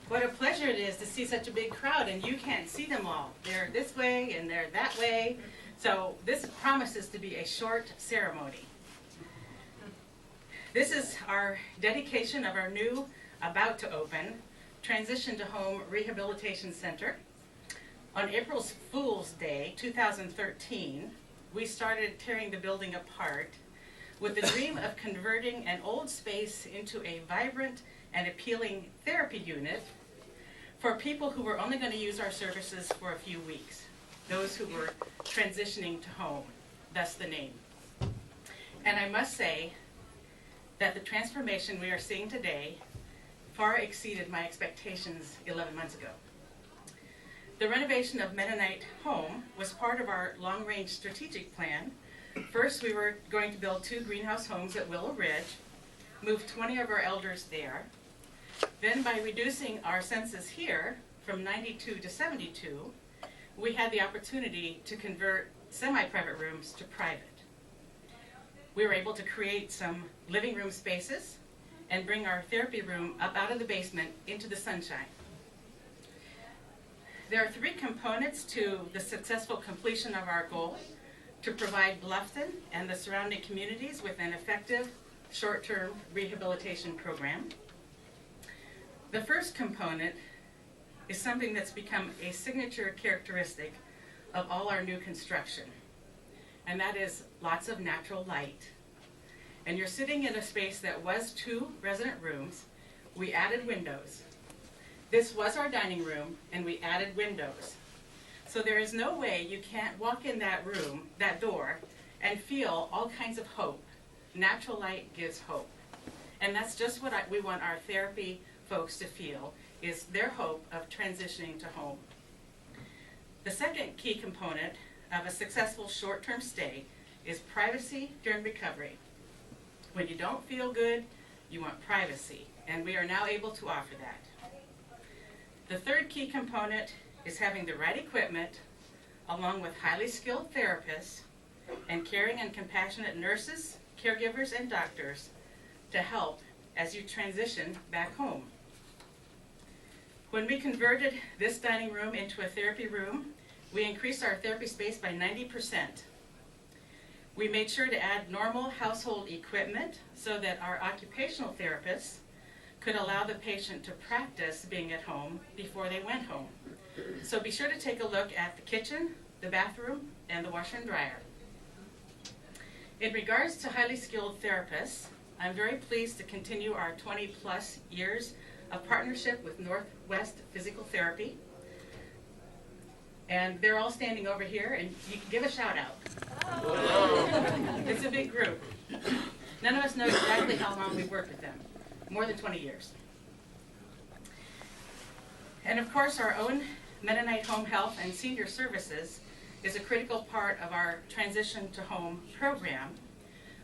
What a pleasure it is to see such a big crowd, and you can't see them all. They're this way and they're that way. So this promises to be a short ceremony. This is our dedication of our new, about to open, Transition to Home Rehabilitation Center. On April Fool's Day, 2013, we started tearing the building apart with the dream of converting an old space into a vibrant and appealing therapy unit for people who were only going to use our services for a few weeks, those who were transitioning to home, thus the name. And I must say that the transformation we are seeing today far exceeded my expectations 11 months ago. The renovation of Mennonite Home was part of our long-range strategic plan. First, we were going to build 2 greenhouse homes at Willow Ridge, move 20 of our elders there. Then by reducing our census here from 92 to 72, we had the opportunity to convert semi-private rooms to private. We were able to create some living room spaces and bring our therapy room up out of the basement into the sunshine. There are 3 components to the successful completion of our goal: to provide Bluffton and the surrounding communities with an effective short-term rehabilitation program. The first component is something that's become a signature characteristic of all our new construction, and that is lots of natural light. And you're sitting in a space that was 2 resident rooms. We added windows. This was our dining room, and we added windows. So there is no way you can't walk in that room, that door, and feel all kinds of hope. Natural light gives hope. And that's just what we want our therapy folks to feel, is their hope of transitioning to home. The second key component of a successful short-term stay is privacy during recovery. When you don't feel good, you want privacy, and we are now able to offer that. The third key component is having the right equipment, along with highly skilled therapists and caring and compassionate nurses, caregivers, and doctors to help as you transition back home. When we converted this dining room into a therapy room, we increased our therapy space by 90%. We made sure to add normal household equipment so that our occupational therapists could allow the patient to practice being at home before they went home. So be sure to take a look at the kitchen, the bathroom, and the washer and dryer. In regards to highly skilled therapists, I'm very pleased to continue our 20-plus years of partnership with Northwest Physical Therapy. And they're all standing over here, and you can give a shout out. It's a big group. None of us know exactly how long we've worked with them. More than 20 years. And of course, our own Mennonite Home Health and Senior Services is a critical part of our Transition to Home program.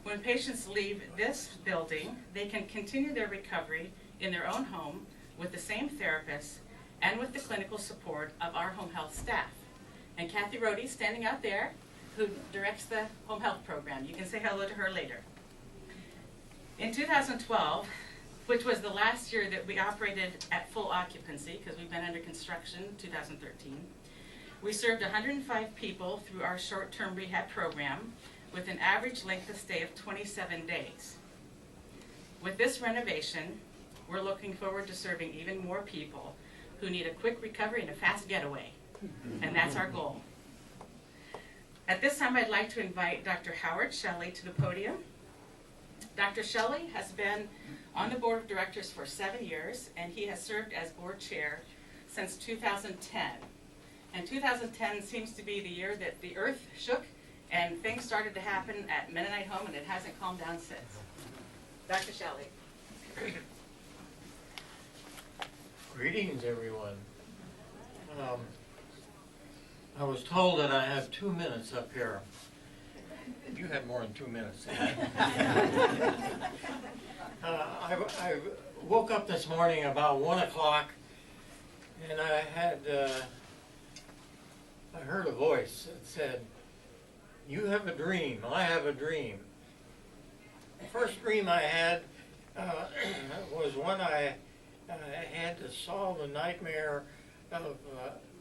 When patients leave this building, they can continue their recovery in their own home with the same therapists and with the clinical support of our home health staff. And Kathy Rohde, standing out there, who directs the home health program. You can say hello to her later. In 2012, which was the last year that we operated at full occupancy, because we've been under construction 2013, we served 105 people through our short-term rehab program with an average length of stay of 27 days. With this renovation, we're looking forward to serving even more people who need a quick recovery and a fast getaway, and that's our goal. At this time, I'd like to invite Dr. Howard Shelley to the podium. Dr. Shelley has been on the board of directors for 7 years, and he has served as board chair since 2010. And 2010 seems to be the year that the earth shook and things started to happen at Mennonite Home, and it hasn't calmed down since. Dr. Shelley. Greetings, everyone. I was told that I have 2 minutes up here. You had more than 2 minutes. I woke up this morning about 1 o'clock, and I heard a voice that said, "You have a dream, I have a dream." The first dream I had was one I had to solve the nightmare of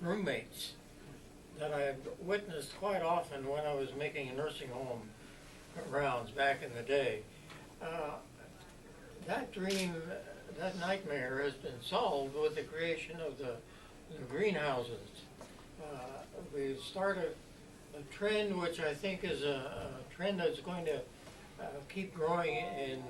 roommates that I witnessed quite often when I was making nursing home rounds back in the day. That dream, that nightmare has been solved with the creation of the greenhouses. We started a trend which I think is a trend that's going to keep growing in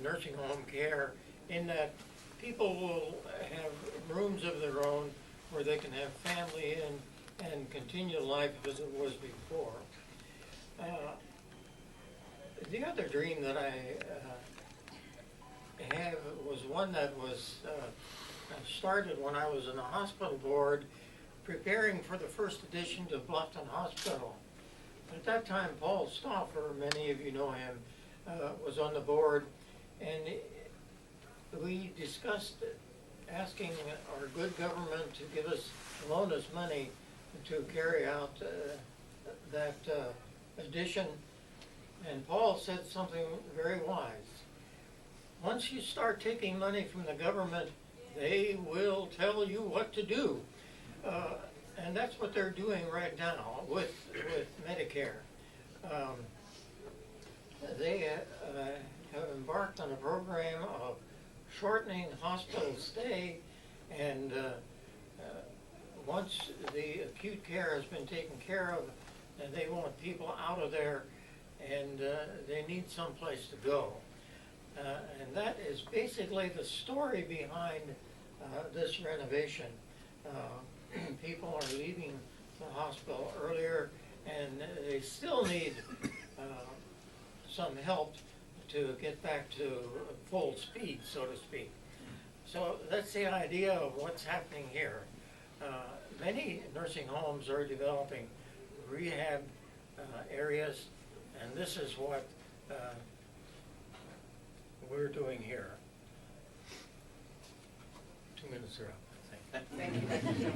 nursing home care, in that people will have rooms of their own where they can have family in and continue life as it was before. The other dream that I have was one that was started when I was in the hospital board preparing for the first edition to Bluffton Hospital. At that time, Paul Stauffer, many of you know him, was on the board, and we discussed asking our good government to loan us money to carry out that edition. And Paul said something very wise. Once you start taking money from the government, they will tell you what to do. And that's what they're doing right now with Medicare. They have embarked on a program of shortening hospital stay, and once the acute care has been taken care of, and they want people out of there, and they need some place to go. And that is basically the story behind this renovation. People are leaving the hospital earlier, and they still need some help to get back to full speed, so to speak. So that's the idea of what's happening here. Many nursing homes are developing rehab areas, and this is what we're doing here. 2 minutes are up, I think. Thank you.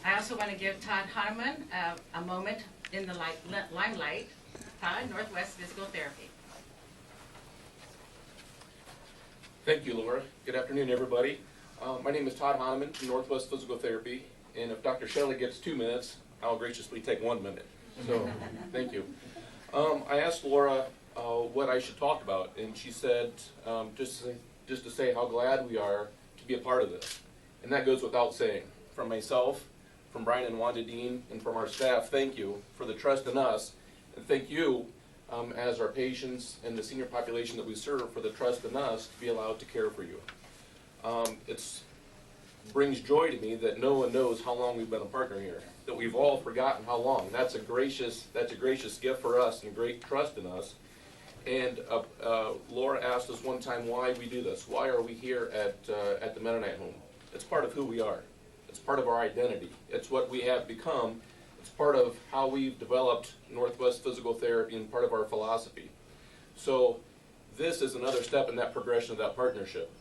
I also want to give Todd Hahnemann a moment in the limelight. Todd, Northwest Physical Therapy. Thank you, Laura. Good afternoon, everybody. My name is Todd Hahnemann from Northwest Physical Therapy, and if Dr. Shelley gets 2 minutes, I'll graciously take 1 minute. So, thank you. I asked Laura what I should talk about, and she said just to say how glad we are to be a part of this. And that goes without saying. From myself, from Brian and Wanda Dean, and from our staff, thank you for the trust in us, and thank you as our patients and the senior population that we serve for the trust in us to be allowed to care for you. It brings joy to me that no one knows how long we've been a partner here, that we've all forgotten how long. That's a gracious gift for us and great trust in us. And Laura asked us one time why we do this. Why are we here at the Mennonite Home? It's part of who we are. It's part of our identity. It's what we have become. It's part of how we've developed Northwest Physical Therapy and part of our philosophy. So this is another step in that progression of that partnership.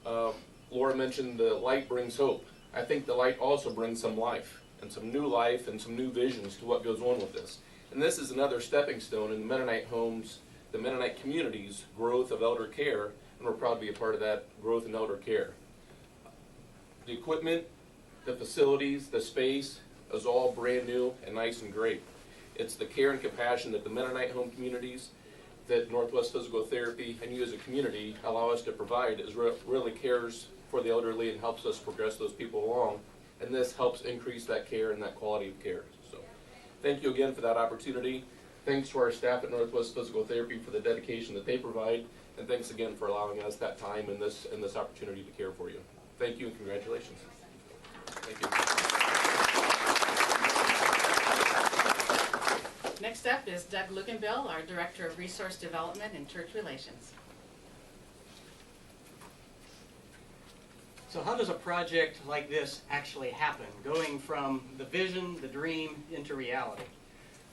Laura mentioned the light brings hope. I think the light also brings some life and some new visions to what goes on with this. And this is another stepping stone in the Mennonite homes, the Mennonite community's growth of elder care, and we're proud to be a part of that growth in elder care. The equipment, the facilities, the space is all brand new and nice and great. It's the care and compassion that the Mennonite home communities, that Northwest Physical Therapy, and you as a community allow us to provide is really cares for the elderly and helps us progress those people along. And this helps increase that care and that quality of care. So thank you again for that opportunity. Thanks to our staff at Northwest Physical Therapy for the dedication that they provide. And thanks again for allowing us that time and this opportunity to care for you. Thank you and congratulations. Thank you. Next up is Doug Luganbill, our Director of Resource Development and Church Relations. So how does a project like this actually happen, going from the vision, the dream, into reality?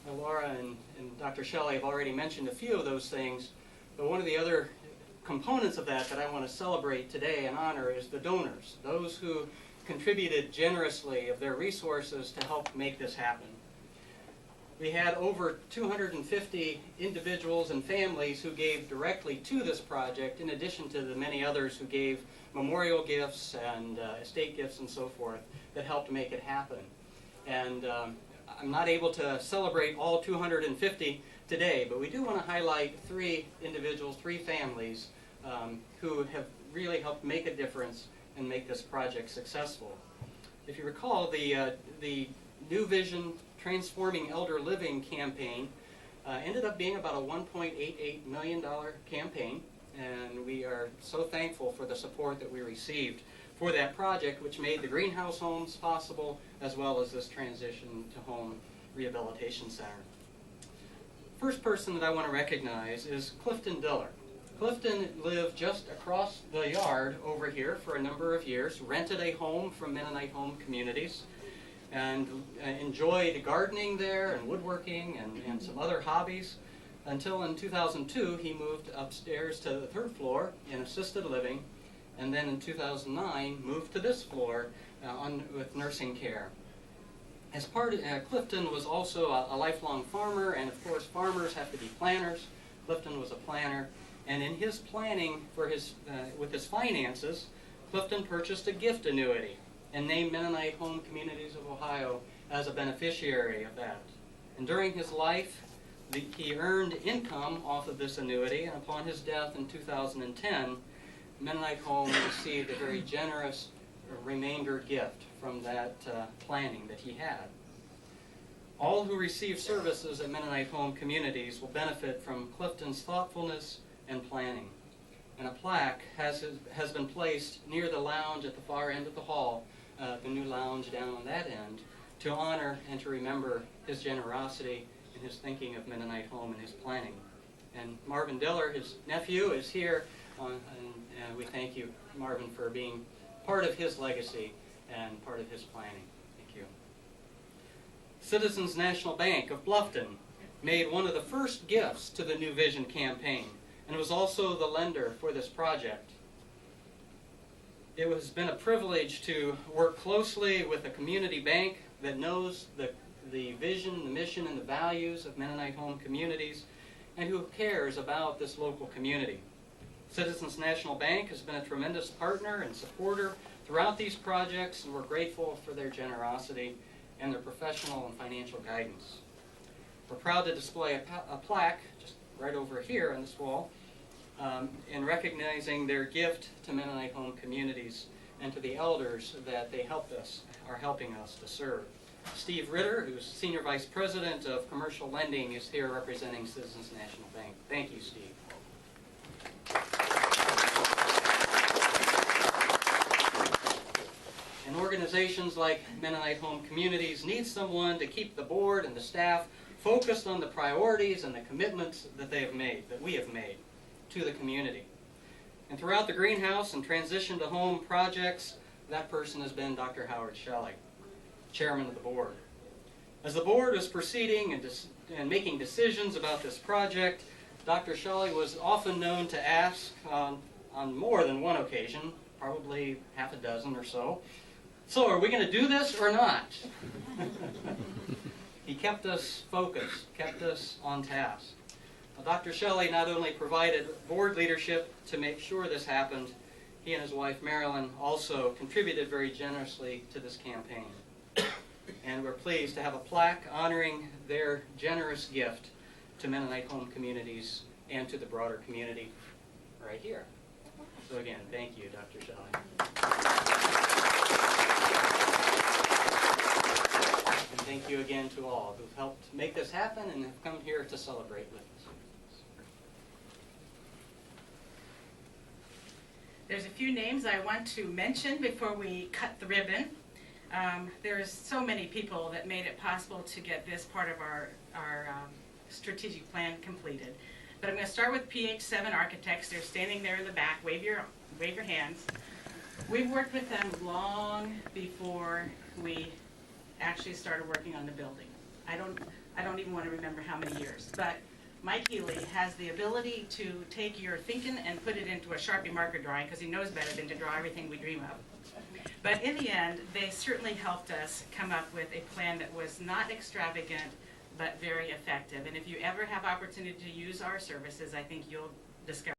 Now, Laura and Dr. Shelley have already mentioned a few of those things, but one of the other components of that I want to celebrate today and honor is the donors, those who contributed generously of their resources to help make this happen. We had over 250 individuals and families who gave directly to this project, in addition to the many others who gave memorial gifts and estate gifts and so forth that helped make it happen. And I'm not able to celebrate all 250 today, but we do want to highlight 3 individuals, 3 families who have really helped make a difference and make this project successful. If you recall, the New Vision Transforming Elder Living campaign ended up being about a $1.88 million campaign, and we are so thankful for the support that we received for that project, which made the greenhouse homes possible, as well as this transition to Home Rehabilitation Center. First person that I want to recognize is Clifton Diller. Clifton lived just across the yard over here for a number of years, rented a home from Mennonite Home Communities, and enjoyed gardening there and woodworking and some other hobbies until in 2002 he moved upstairs to the 3rd floor in assisted living, and then in 2009 moved to this floor with nursing care. As part of, Clifton was also a lifelong farmer, and of course farmers have to be planners. Clifton was a planner, and in his planning for with his finances, Clifton purchased a gift annuity and named Mennonite Home Communities of Ohio as a beneficiary of that. And during his life, he earned income off of this annuity, and upon his death in 2010, Mennonite Home received a very generous remainder gift from that planning that he had. All who receive services at Mennonite Home Communities will benefit from Clifton's thoughtfulness and planning. And a plaque has been placed near the lounge at the far end of the hall, the new lounge down on that end, to honor and to remember his generosity and his thinking of Mennonite Home and his planning. And Marvin Diller, his nephew, is here, and we thank you, Marvin, for being part of his legacy and part of his planning. Thank you. Citizens National Bank of Bluffton made one of the first gifts to the New Vision campaign, and was also the lender for this project. It has been a privilege to work closely with a community bank that knows the vision, the mission, and the values of Mennonite Home Communities, and who cares about this local community. Citizens National Bank has been a tremendous partner and supporter throughout these projects, and we're grateful for their generosity and their professional and financial guidance. We're proud to display a plaque just right over here on this wall in recognizing their gift to Mennonite Home Communities and to the elders that they are helping us to serve. Steve Ritter, who's Senior Vice President of Commercial Lending, is here representing Citizens National Bank. Thank you, Steve. And organizations like Mennonite Home Communities need someone to keep the board and the staff focused on the priorities and the commitments that we have made to the community. And throughout the greenhouse and transition to home projects, that person has been Dr. Howard Shelley, chairman of the board. As the board was proceeding and making decisions about this project, Dr. Shelley was often known to ask on more than one occasion, probably half a dozen or so, "So are we going to do this or not?" He kept us focused, kept us on task. Dr. Shelley not only provided board leadership to make sure this happened, he and his wife Marilyn also contributed very generously to this campaign. And we're pleased to have a plaque honoring their generous gift to Mennonite Home Communities and to the broader community right here. So again, thank you, Dr. Shelley. And thank you again to all who've helped make this happen and have come here to celebrate with us. There's a few names I want to mention before we cut the ribbon. There's so many people that made it possible to get this part of our strategic plan completed. But I'm going to start with PH7 Architects. They're standing there in the back. Wave your hands. We've worked with them long before we actually started working on the building. I don't even want to remember how many years. But Mike Healy has the ability to take your thinking and put it into a Sharpie marker drawing, because he knows better than to draw everything we dream of. But in the end, they certainly helped us come up with a plan that was not extravagant, but very effective. And if you ever have opportunity to use our services, I think you'll discover